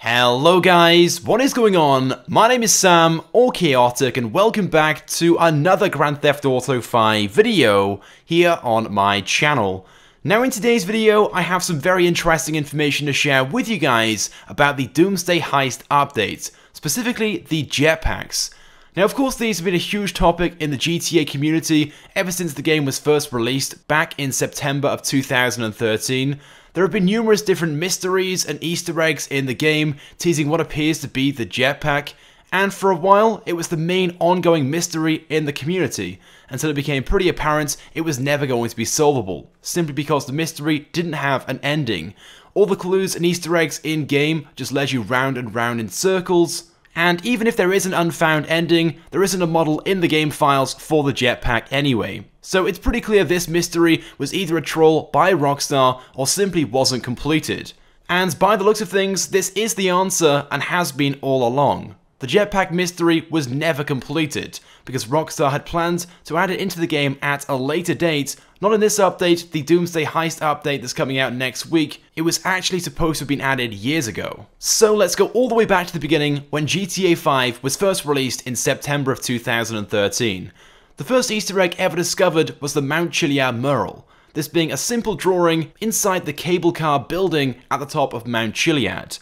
Hello guys, what is going on? My name is Sam, or Chaotic, and welcome back to another Grand Theft Auto 5 video here on my channel. Now in today's video, I have some very interesting information to share with you guys about the Doomsday Heist update, specifically the jetpacks. Now of course these have been a huge topic in the GTA community ever since the game was first released back in September of 2013. There have been numerous different mysteries and Easter eggs in the game, teasing what appears to be the jetpack, and for a while it was the main ongoing mystery in the community, until it became pretty apparent it was never going to be solvable, simply because the mystery didn't have an ending. All the clues and Easter eggs in-game just led you round and round in circles, and even if there is an unfound ending, there isn't a model in the game files for the jetpack anyway. So it's pretty clear this mystery was either a troll by Rockstar or simply wasn't completed. And by the looks of things, this is the answer and has been all along. The jetpack mystery was never completed, because Rockstar had planned to add it into the game at a later date, not in this update, the Doomsday Heist update that's coming out next week. It was actually supposed to have been added years ago. So let's go all the way back to the beginning, when GTA 5 was first released in September of 2013. The first Easter egg ever discovered was the Mount Chiliad mural, this being a simple drawing inside the cable car building at the top of Mount Chiliad.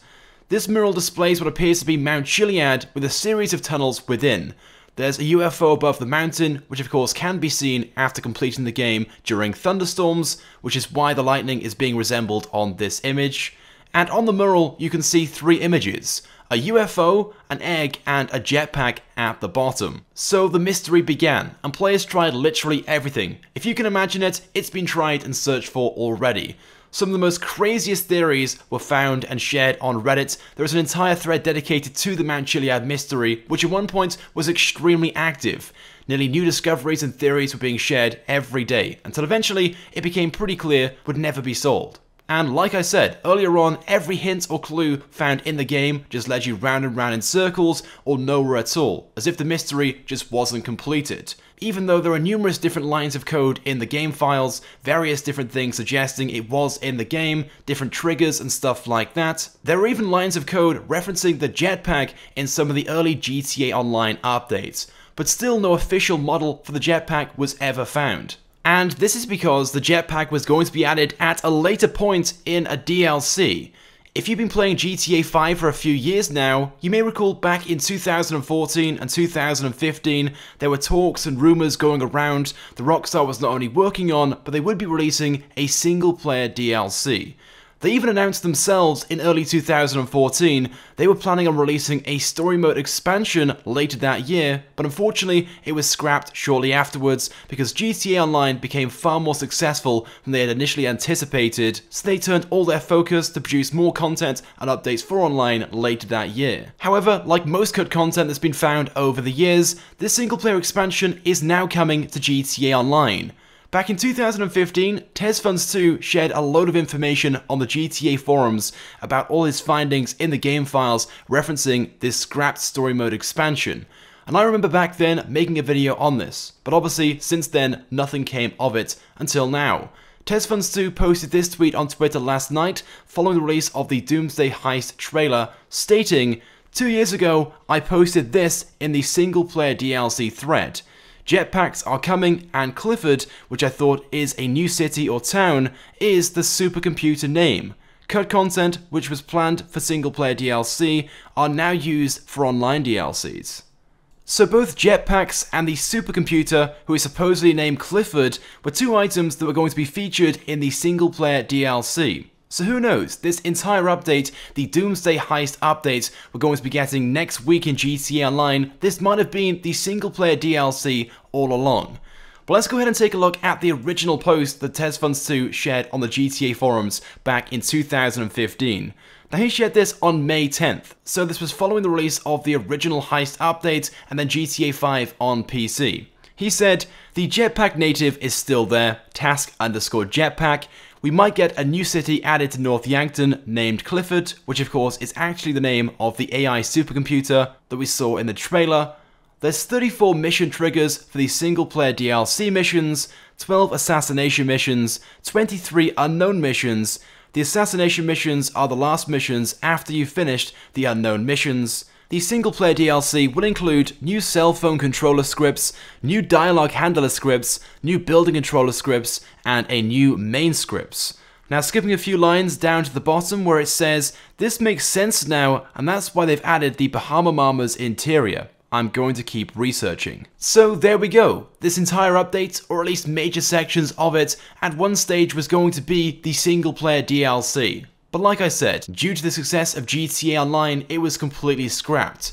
This mural displays what appears to be Mount Chiliad with a series of tunnels within. There's a UFO above the mountain, which of course can be seen after completing the game during thunderstorms, which is why the lightning is being resembled on this image. And on the mural you can see three images: a UFO, an egg, and a jetpack at the bottom. So the mystery began, and players tried literally everything. If you can imagine it, it's been tried and searched for already. Some of the most craziest theories were found and shared on Reddit. There is an entire thread dedicated to the Mount Chiliad mystery, which at one point was extremely active. Nearly new discoveries and theories were being shared every day, until eventually it became pretty clear would never be solved. And like I said earlier on, every hint or clue found in the game just led you round and round in circles or nowhere at all, as if the mystery just wasn't completed. Even though there are numerous different lines of code in the game files, various different things suggesting it was in the game, different triggers and stuff like that, there are even lines of code referencing the jetpack in some of the early GTA Online updates, but still no official model for the jetpack was ever found. And this is because the jetpack was going to be added at a later point in a DLC. If you've been playing GTA 5 for a few years now, you may recall back in 2014 and 2015, there were talks and rumours going around that Rockstar was not only working on, but they would be releasing a single-player DLC. They even announced themselves in early 2014 they were planning on releasing a story mode expansion later that year, but unfortunately it was scrapped shortly afterwards because GTA Online became far more successful than they had initially anticipated, so they turned all their focus to produce more content and updates for online later that year. However, like most cut content that's been found over the years, this single player expansion is now coming to GTA Online. Back in 2015, TezFunds2 shared a load of information on the GTA forums about all his findings in the game files referencing this scrapped story mode expansion. And I remember back then making a video on this, but obviously since then nothing came of it until now. TezFunds2 posted this tweet on Twitter last night following the release of the Doomsday Heist trailer, stating, "2 years ago I posted this in the single player DLC thread. Jetpacks are coming, and Clifford, which I thought is a new city or town, is the supercomputer name. Cut content, which was planned for single-player DLC, are now used for online DLCs." So both jetpacks and the supercomputer, who is supposedly named Clifford, were two items that were going to be featured in the single-player DLC. So who knows, this entire update, the Doomsday Heist update we're going to be getting next week in GTA Online, this might have been the single player DLC all along. But let's go ahead and take a look at the original post that TezFunds2 shared on the GTA forums back in 2015. Now he shared this on May 10th, so this was following the release of the original Heist update and then GTA 5 on PC. He said, "The jetpack native is still there, task_jetpack. We might get a new city added to North Yankton named Clifford, which of course is actually the name of the AI supercomputer that we saw in the trailer. There's 34 mission triggers for the single player DLC missions, 12 assassination missions, 23 unknown missions, The assassination missions are the last missions after you've finished the unknown missions. The single-player DLC will include new cell phone controller scripts, new dialogue handler scripts, new building controller scripts, and a new main scripts. Now, skipping a few lines down to the bottom where it says, "This makes sense now, and that's why they've added the Bahama Mama's interior. I'm going to keep researching." So there we go. This entire update, or at least major sections of it, at one stage was going to be the single-player DLC. But like I said, due to the success of GTA Online, it was completely scrapped.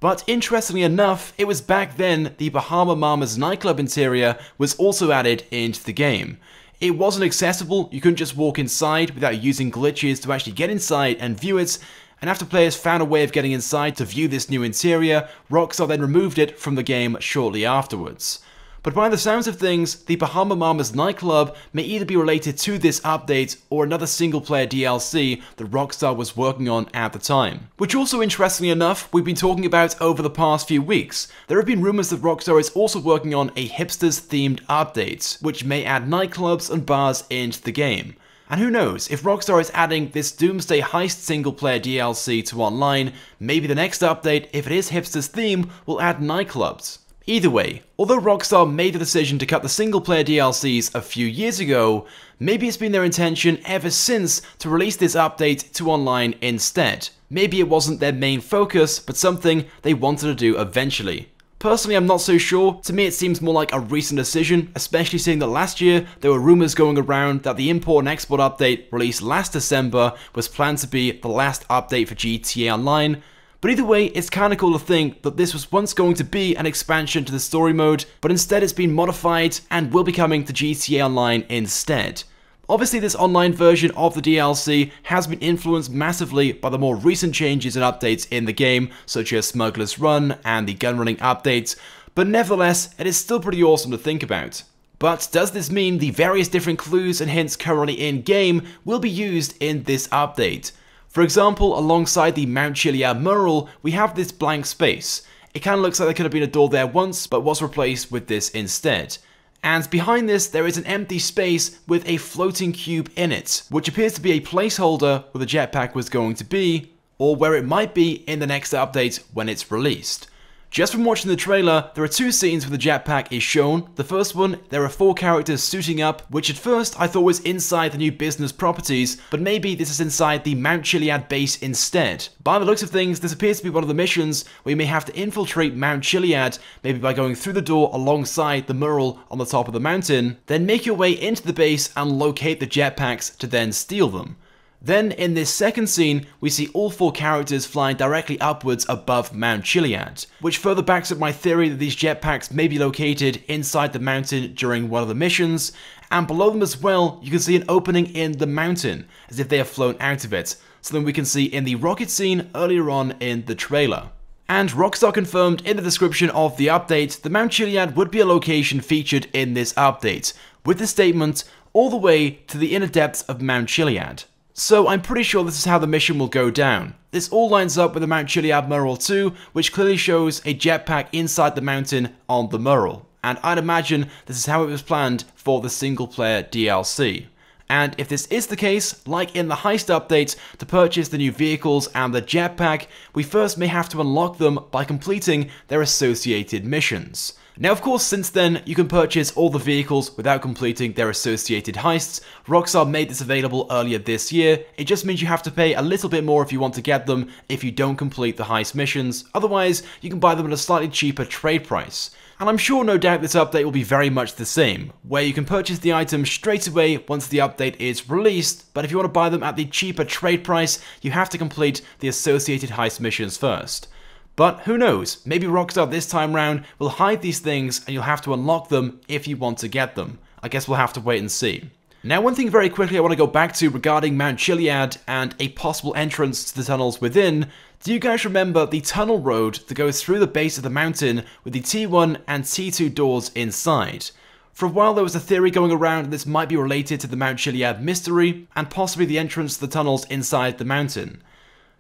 But interestingly enough, it was back then the Bahama Mama's nightclub interior was also added into the game. It wasn't accessible, you couldn't just walk inside without using glitches to actually get inside and view it, and after players found a way of getting inside to view this new interior, Rockstar then removed it from the game shortly afterwards. But by the sounds of things, the Bahama Mama's nightclub may either be related to this update or another single-player DLC that Rockstar was working on at the time. Which also, interestingly enough, we've been talking about over the past few weeks. There have been rumors that Rockstar is also working on a hipsters-themed update, which may add nightclubs and bars into the game. And who knows, if Rockstar is adding this Doomsday Heist single-player DLC to online, maybe the next update, if it is hipsters theme, will add nightclubs. Either way, although Rockstar made the decision to cut the single-player DLCs a few years ago, maybe it's been their intention ever since to release this update to online instead. Maybe it wasn't their main focus, but something they wanted to do eventually. Personally, I'm not so sure. To me, it seems more like a recent decision, especially seeing that last year there were rumors going around that the import and export update released last December was planned to be the last update for GTA Online. But either way, it's kinda cool to think that this was once going to be an expansion to the story mode, but instead it's been modified and will be coming to GTA Online instead. Obviously, this online version of the DLC has been influenced massively by the more recent changes and updates in the game, such as Smuggler's Run and the gun running updates, but nevertheless, it is still pretty awesome to think about. But does this mean the various different clues and hints currently in-game will be used in this update? For example, alongside the Mount Chiliad mural, we have this blank space. It kinda looks like there could have been a door there once, but was replaced with this instead. And behind this, there is an empty space with a floating cube in it, which appears to be a placeholder where the jetpack was going to be, or where it might be in the next update when it's released. Just from watching the trailer, there are two scenes where the jetpack is shown. The first one, there are 4 characters suiting up, which at first I thought was inside the new business properties, but maybe this is inside the Mount Chiliad base instead. By the looks of things, this appears to be one of the missions where you may have to infiltrate Mount Chiliad, maybe by going through the door alongside the mural on the top of the mountain, then make your way into the base and locate the jetpacks to then steal them. Then, in this second scene, we see all 4 characters flying directly upwards above Mount Chiliad, which further backs up my theory that these jetpacks may be located inside the mountain during one of the missions, and below them as well, you can see an opening in the mountain, as if they have flown out of it, something we can see in the rocket scene earlier on in the trailer. And Rockstar confirmed in the description of the update that Mount Chiliad would be a location featured in this update, with the statement, "all the way to the inner depths of Mount Chiliad." So I'm pretty sure this is how the mission will go down. This all lines up with the Mount Chiliad mural too, which clearly shows a jetpack inside the mountain on the mural. And I'd imagine this is how it was planned for the single player DLC. And if this is the case, like in the Heist update, to purchase the new vehicles and the jetpack, we first may have to unlock them by completing their associated missions. Now of course, since then, you can purchase all the vehicles without completing their associated heists. Rockstar made this available earlier this year. It just means you have to pay a little bit more if you want to get them if you don't complete the heist missions. Otherwise, you can buy them at a slightly cheaper trade price. And I'm sure no doubt this update will be very much the same, where you can purchase the items straight away once the update is released, but if you want to buy them at the cheaper trade price, you have to complete the associated heist missions first. But who knows, maybe Rockstar this time round will hide these things and you'll have to unlock them if you want to get them. I guess we'll have to wait and see. Now one thing very quickly I want to go back to regarding Mount Chiliad and a possible entrance to the tunnels within. Do you guys remember the tunnel road that goes through the base of the mountain with the T1 and T2 doors inside? For a while there was a theory going around that this might be related to the Mount Chiliad mystery and possibly the entrance to the tunnels inside the mountain.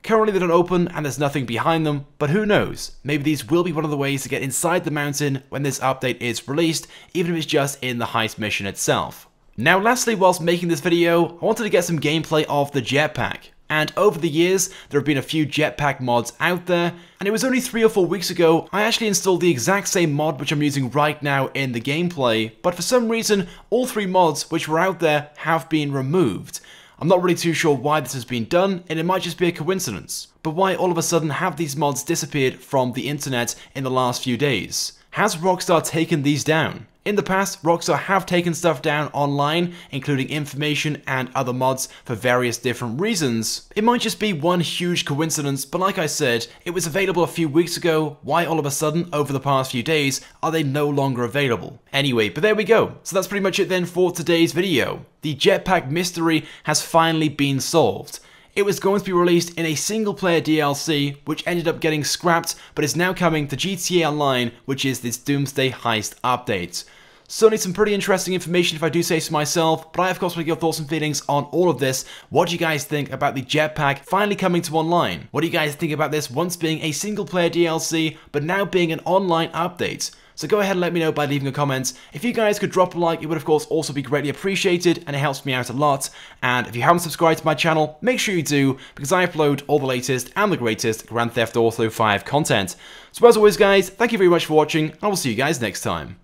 Currently they don't open and there's nothing behind them, but who knows, maybe these will be one of the ways to get inside the mountain when this update is released, even if it's just in the heist mission itself. Now lastly, whilst making this video, I wanted to get some gameplay of the Jetpack. And over the years, there have been a few Jetpack mods out there, and it was only 3 or 4 weeks ago I actually installed the exact same mod which I'm using right now in the gameplay, but for some reason all 3 mods which were out there have been removed. I'm not really too sure why this has been done, and it might just be a coincidence. But why all of a sudden have these mods disappeared from the internet in the last few days? Has Rockstar taken these down? In the past, Rockstar have taken stuff down online, including information and other mods for various different reasons. It might just be one huge coincidence, but like I said, it was available a few weeks ago. Why all of a sudden, over the past few days, are they no longer available? Anyway, but there we go. So that's pretty much it then for today's video. The Jetpack mystery has finally been solved. It was going to be released in a single-player DLC, which ended up getting scrapped, but is now coming to GTA Online, which is this Doomsday Heist update. Certainly some pretty interesting information if I do say so myself, but I of course want to get your thoughts and feelings on all of this. What do you guys think about the Jetpack finally coming to online? What do you guys think about this once being a single-player DLC, but now being an online update? So go ahead and let me know by leaving a comment. If you guys could drop a like, it would of course also be greatly appreciated, and it helps me out a lot. And if you haven't subscribed to my channel, make sure you do, because I upload all the latest and the greatest Grand Theft Auto 5 content. So as always guys, thank you very much for watching, and I will see you guys next time.